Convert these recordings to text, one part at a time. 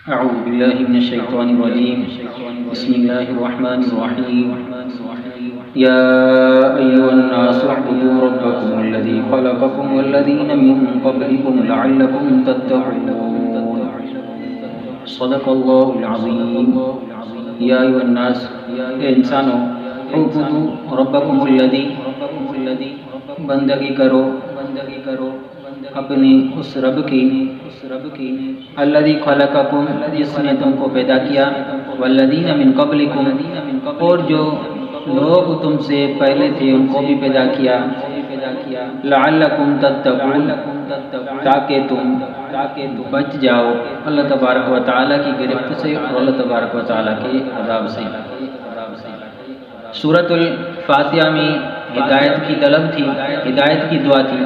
أعوذ بالله من الشيطان الرجيم. بسم الله الرحمن الرحيم. يا أيها الناس اعبدوا ربكم الذي خلقكم والذين من قبلكم لعلكم تتقون. صدق الله العظيم. يا أيها الناس، اے انسانوں، اعبدوا ربکم الذی، بندگی کرو اپنے اس رب کی الذی خلقکم، جس نے تم کو پیدا کیا، والذین من قبلکم، اور جو لوگ تم سے پہلے تھے ان کو بھی پیدا کیا، لعلکم تتقون، تاکہ تم بچ جاؤ اللہ تبارک و تعالیٰ کی گرفت سے اور اللہ تبارک و تعالیٰ کے عذاب سے۔ سورۃ الفاتحہ میں ہدایت کی طلب تھی، ہدایت کی دعا تھی،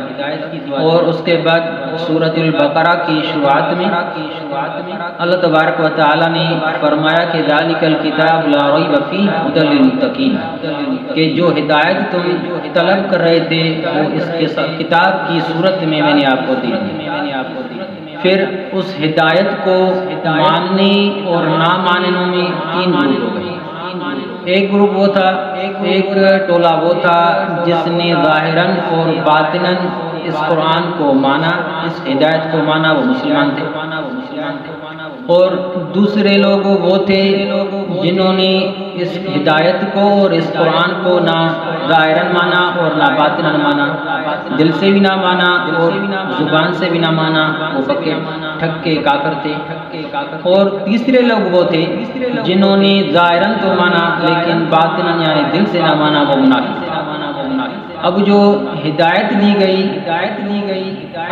اور اس کے بعد سورۃ البقرہ کی شروعات میں اللہ تبارک و تعالیٰ نے فرمایا کہ ذالک الکتاب لا ریب فیہ ھدی للمتقین، کہ جو ہدایت تم طلب کر رہے تھے وہ اس کے کتاب کی صورت میں نے آپ کو دی۔ پھر اس ہدایت کو ماننے اور نہ ماننے میں تین گروپ ہو گئے۔ ایک گروپ وہ تھا، ایک ٹولہ وہ تھا جس نے ظاہراً اور باطناً اس قرآن کو مانا، اس ہدایت کو مانا، وہ مسلمان تھے۔ اور دوسرے لوگ وہ تھے جنہوں نے اس ہدایت کو اور اس قرآن کو نہ ظاہراً مانا اور نہ باطناً مانا، دل سے بھی نہ مانا اور زبان سے بھی نہ مانا، وہ پکے ٹھکے کافر تھے۔ اور تیسرے لوگ وہ تھے جنہوں نے ظاہراً تو مانا لیکن باطناً یعنی دل سے نہ مانا، وہ منافق تھے۔ اب جو ہدایت دی گئی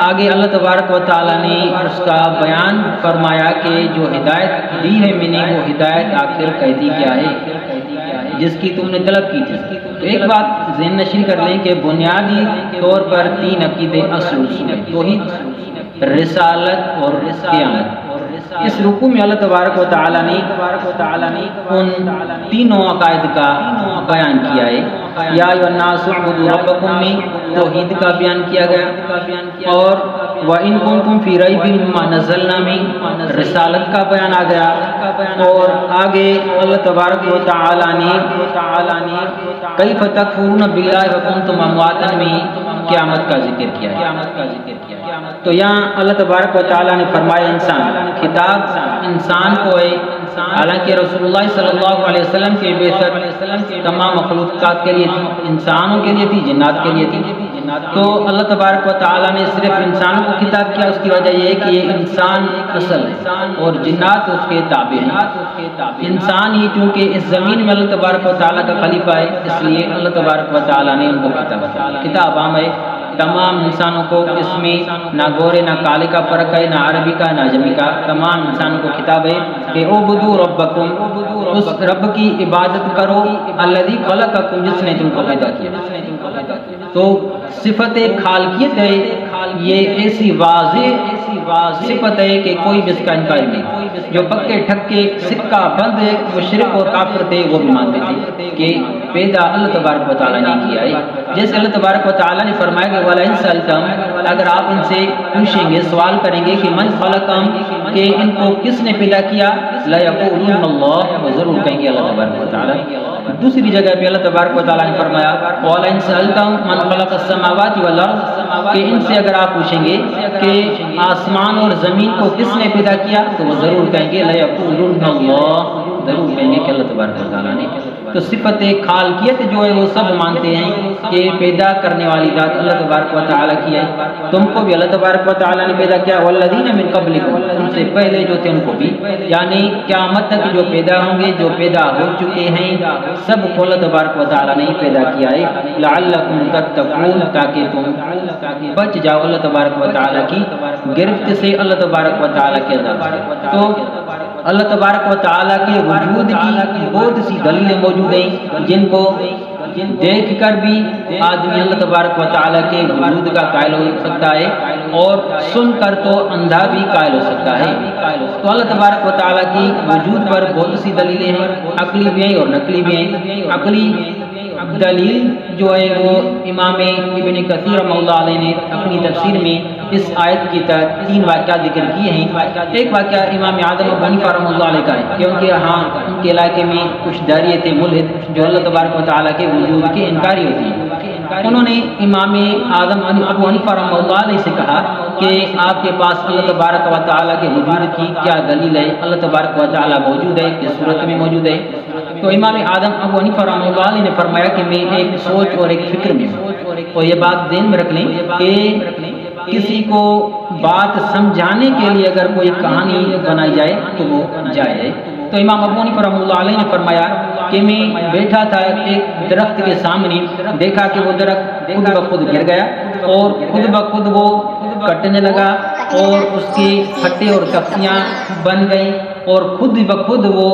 آگے اللہ تبارک و تعالیٰ نے اس کا بیان فرمایا کہ جو ہدایت دی ہے میں نے، وہ ہدایت آخر کہتی کیا ہے جس کی تم نے طلب کی تھی۔ تو ایک بات ذہن نشین کر لیں کہ بنیادی طور پر تین عقیدے اصل ہیں، توحید، رسالت اور قیامت۔ اس رکوع میں اللہ تبارک و تعالیٰ نے ان تینوں عقائد کا بیان کیا ہے۔ یا ایھا الناس اعبدوا ربکم میں توحید کا بیان کیا گیا، اور وَإِن كُنتُمْ فِي رَيْبٍ مِّمَّا نَزَّلْنَا میں رسالت کا بیان آ گیا، اور آگے اللہ تبارک و تعالیٰ نے کیف تکفرون باللہ وکنتم امواتا میں قیامت کا ذکر کیا ہے۔ تو یہاں اللہ تبارک و تعالیٰ نے فرمایا انسان، خطاب انسان کو ہے، حالانکہ رسول اللہ صلی اللہ علیہ وسلم کی بعثت تمام مخلوقات کے لیے تھی، انسانوں کے لیے تھی، جنات کے لیے تھی۔ تو اللہ تبارک و تعالیٰ نے صرف انسانوں کو خطاب کیا، اس کی وجہ یہ ہے کہ یہ انسان اصل ہے اور جنات اس کے تابع ہیں۔ انسان ہی چونکہ اس زمین میں اللہ تبارک و تعالیٰ کا خلیفہ ہے، اس لیے اللہ تبارک و تعالیٰ نے ان کو خطاب عام ہے تمام انسانوں کو، اس میں نہ گورے نہ کالے کا فرق ہے، نہ عربی کا نہ عجمی کا، تمام انسانوں کو خطاب ہے کہ اعبدوا ربکم، اس رب کی عبادت کرو، الذی خلقکم، جس نے تم کو پیدا کیا۔ تو صفت خالقیت ہے، یہ ایسی واضح صفت ہے کہ کوئی بھی اس کا انکار نہیں۔ جو پکے ٹھکے سکہ بند مشرک اور کافر تھے وہ بھی مانتے تھے کہ پیدا اللہ تبارک و تعالیٰ نے کیا ہے۔ جیسے اللہ تبارک و تعالیٰ نے فرمایا کہ وَلَئِن سَأَلْتَهُمْ، اگر آپ ان سے پوچھیں گے، سوال کریں گے کہ من خلقهم، کہ ان کو کس نے پیدا کیا، لَيَقُولُنَّ اللَّهُ، وہ ضرور کہیں گے اللہ تبارک و تعالیٰ۔ دوسری جگہ پہ اللہ تبارک و تعالیٰ نے فرمایا وَلَئِن سَأَلْتَهُمْ مَنْ خَلَقَ السَّمَاوَاتِ وَالْأَرْضَ، کہ ان سے اگر آپ پوچھیں گے کہ آسمان اور زمین کو کس نے پیدا کیا، تو وہ ضرور کہیں گے لَيَقُولُنَّ اللَّهُ، ضرور کہیں گے کہ اللہ تبارک و تعالیٰ نے۔ تو صفت خالقیت جو ہے وہ سب مانتے ہیں کہ پیدا کرنے والی ذات اللہ تبارک و تعالیٰ کی ہے۔ تم کو بھی اللہ تبارک و تعالیٰ نے پیدا کیا، والذین من قبلکم، تم سے پہلے جو تھے ان کو بھی، یعنی قیامت تک جو پیدا ہوں گے، جو پیدا ہو چکے ہیں، سب کو اللہ تبارک و تعالیٰ نے پیدا کیا ہے، لعلکم تتقون، تاکہ تم بچ جاؤ اللہ تبارک و تعالیٰ کی گرفت سے، اللہ تبارک و تعالیٰ کے عذاب سے۔ تو اللہ تبارک و تعالیٰ کے وجود کی بہت سی دلیلیں موجود ہیں جن کو دیکھ کر بھی آدمی اللہ تبارک و تعالیٰ کے وجود کا قائل ہو سکتا ہے، اور سن کر تو اندھا بھی قائل ہو سکتا ہے۔ تو اللہ تبارک و تعالیٰ کی وجود پر بہت سی دلیلیں ہیں، عقلی بھی ہیں اور نقلی بھی ہیں۔ عقلی دلیل جو ہے وہ امام ابن کثیر رحمہ اللہ علیہ نے اپنی تفسیر میں اس آیت کی تحت 3 واقعات ذکر کیے ہیں۔ ایک واقعہ امام اعظم ابو حنیفہ رحمہ اللہ علیہ کا ہے، کیونکہ ہاں ان کے علاقے میں کچھ داریے تھے ملحد جو اللہ تبارک و تعالیٰ کے وجود کے انکاری ہوتی ہیں۔ انہوں نے امام اعظم ابو حنیفہ رحمہ اللہ علیہ سے کہا کہ آپ کے پاس اللہ تبارک و تعالیٰ کے وجود کی کیا دلیل ہے؟ اللہ تبارک و تعالیٰ موجود ہے، کس صورت میں موجود ہے؟ تو امام اعظم ابو حنیفہ رحمہ اللہ علیہ نے فرمایا کہ میں ایک سوچ اور ایک فکر میں ہوں، اور یہ بات ذہن میں رکھ لیں کہ کسی کو بات سمجھانے کے لیے اگر کوئی کہانی بنائی جائے تو وہ جائز ہے۔ تو امام ابو حنیفہ رحمہ اللہ علیہ نے فرمایا کہ میں بیٹھا تھا ایک درخت کے سامنے، دیکھا کہ وہ درخت خود بخود گر گیا اور خود بخود وہ کٹنے لگا اور اس کی پھٹے اور تختیاں بن گئی اور خود بخود وہ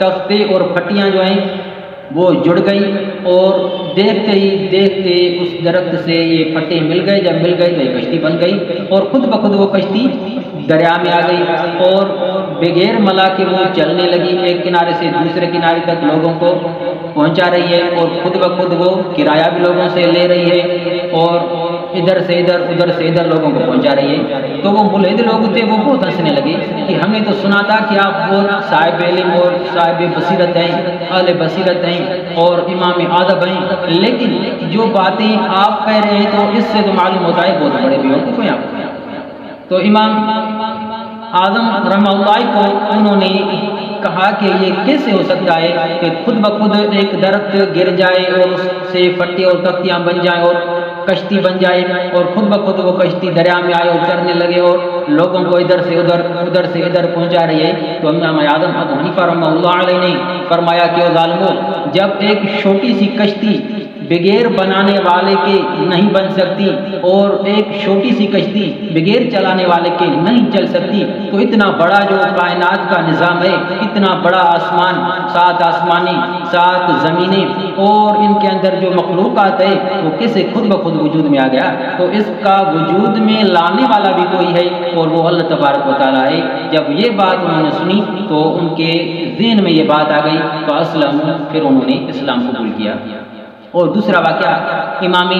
تختے اور پھٹیاں جو ہیں وہ جڑ گئی، اور دیکھتے ہی دیکھتے اس درخت سے یہ پھٹے مل گئے، جب مل گئے تو یہ کشتی بن گئی اور خود بخود وہ کشتی دریا میں آ گئی اور بغیر ملا کے وہ چلنے لگی، ایک کنارے سے دوسرے کنارے تک لوگوں کو پہنچا رہی ہے اور خود بخود وہ کرایہ بھی لوگوں سے لے رہی ہے اور ادھر سے ادھر ادھر سے ادھر لوگوں کو پہنچا رہی ہے۔ تو وہ ملحد لوگ تھے وہ بہت ہنسنے لگے کہ ہم نے تو سنا تھا کہ آپ بہت صاحب علم اور صاحب بصیرت ہیں، اہل بصیرت ہیں اور امام ادب ہیں، لیکن جو باتیں آپ کہہ رہے ہیں تو اس سے تو معلوم ہوتا ہے بہت بڑے بیوقوف ہیں آپ۔ تو امام اعظم رحمہ اللہ کو انہوں نے کہا کہ یہ کیسے ہو سکتا ہے کہ خود بخود ایک درخت گر جائے اور اس سے پھٹے اور تختیاں بن جائیں اور کشتی بن جائے اور خود بخود وہ کشتی دریا میں آئے اور چرنے لگے اور لوگوں کو ادھر سے ادھر ادھر سے ادھر پہنچا رہی ہے۔ تو امام اعظم ابو حنیفہ رحمہ اللہ علیہ نے فرمایا کہ ظالمو، جب ایک چھوٹی سی کشتی بغیر بنانے والے کے نہیں بن سکتی اور ایک چھوٹی سی کشتی بغیر چلانے والے کے نہیں چل سکتی، تو اتنا بڑا جو کائنات کا نظام ہے، اتنا بڑا آسمان، 7 آسمانی 7 زمینیں اور ان کے اندر جو مخلوقات ہے وہ کیسے خود بخود وجود میں آ گیا؟ تو اس کا وجود میں لانے والا بھی کوئی ہے اور وہ اللہ تبارک و تعالیٰ ہے۔ جب یہ بات انہوں نے سنی تو ان کے ذہن میں یہ بات آ گئی تو اسلم، پھر انہوں نے اسلام قبول کیا۔ اور دوسرا واقعہ امام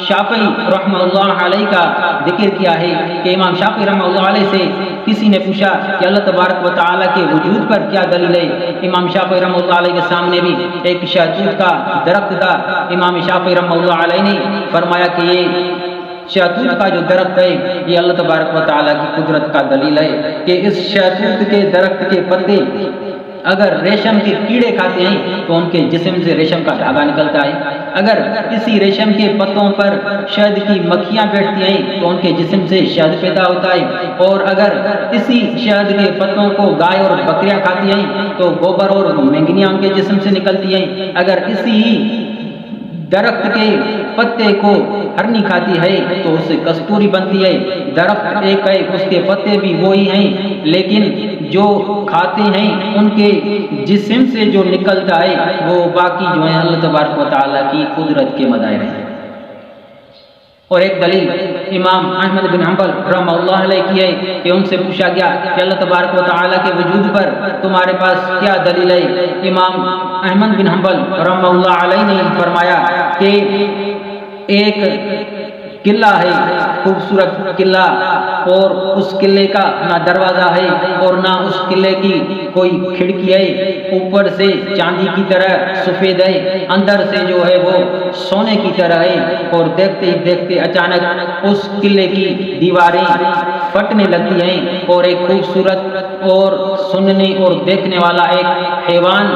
شافعی رحمہ اللہ علیہ کا ذکر کیا ہے کہ امام شافعی رحمہ اللہ علیہ سے کسی نے پوچھا کہ اللہ تبارک و تعالیٰ کے وجود پر کیا دلیل ہے؟ امام شافعی رحمہ اللہ علیہ کے سامنے بھی ایک شہتوت کا درخت تھا۔ امام شافعی رحمہ اللہ علیہ نے فرمایا کہ یہ شہتوت کا جو درخت ہے یہ اللہ تبارک و تعالیٰ کی قدرت کا دلیل ہے کہ اس شہتوت کے درخت کے پتے اگر ریشم کے کیڑے کھاتے ہیں تو ان کے جسم سے ریشم کا دھاگا نکلتا ہے، اگر کسی ریشم کے پتوں پر شہد کی مکھیاں بیٹھتی ہیں تو ان کے جسم سے شہد پیدا ہوتا ہے، اور اگر اسی شہد کے پتوں کو گائے اور بکریاں کھاتی ہیں تو گوبر اور مینگنیاں ان کے جسم سے نکلتی ہیں، اگر اسی درخت کے پتے کو ہرنی کھاتی ہے تو اس سے کستوری بنتی ہے۔ درخت ایک ہے، اس کے پتے بھی وہی ہیں، لیکن جو کھاتے ہیں ان کے جسم سے جو نکلتا ہے وہ باقی جو ہے اللہ تبارک و تعالیٰ کی قدرت کے مظاہر ہیں۔ اور ایک دلیل امام احمد بن حنبل رحمہ اللہ علیہ کی ہے کہ ان سے پوچھا گیا کہ اللہ تبارک و تعالیٰ کے وجود پر تمہارے پاس کیا دلیل ہے؟ امام احمد بن حنبل رحمہ اللہ علیہ نے فرمایا کہ ایک قلعہ ہے، خوبصورت قلعہ، اور اس قلعے کا نہ دروازہ ہے اور نہ اس قلعے کی کوئی کھڑکی ہے، اوپر سے چاندی کی طرح سفید ہے، اندر سے جو ہے وہ سونے کی طرح ہے، اور دیکھتے ہی دیکھتے اچانک اس قلعے کی دیواریں پھٹنے لگتی ہیں اور ایک خوبصورت اور سننے اور دیکھنے والا ایک حیوان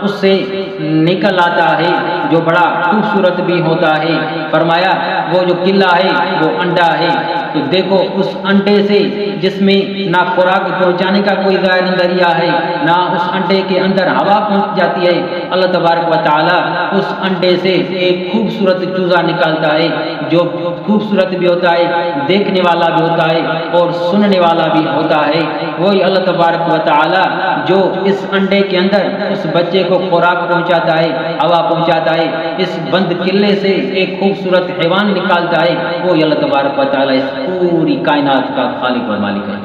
اس سے نکل آتا ہے جو بڑا خوبصورت بھی ہوتا ہے۔ فرمایا وہ جو قلعہ ہے وہ انڈا ہے، تو دیکھو اس انڈے سے جس میں نہ خوراک پہنچانے کا کوئی ذریعہ ہے، نہ اس انڈے کے اندر ہوا پہنچ جاتی ہے، اللہ تبارک و تعالی اس انڈے سے ایک خوبصورت چوزا نکالتا ہے جو خوبصورت بھی ہوتا ہے، دیکھنے والا بھی ہوتا ہے اور سننے والا بھی ہوتا ہے۔ وہی اللہ تبارک و تعالی جو اس انڈے کے اندر اس بچے کو خوراک پہنچاتا ہے، ہوا پہنچاتا ہے، اس بند قلعے سے ایک خوبصورت حیوان نکالتا ہے، وہ اللہ تبارک و تعالی اس پوری کائنات کا خالق و مالک ہے۔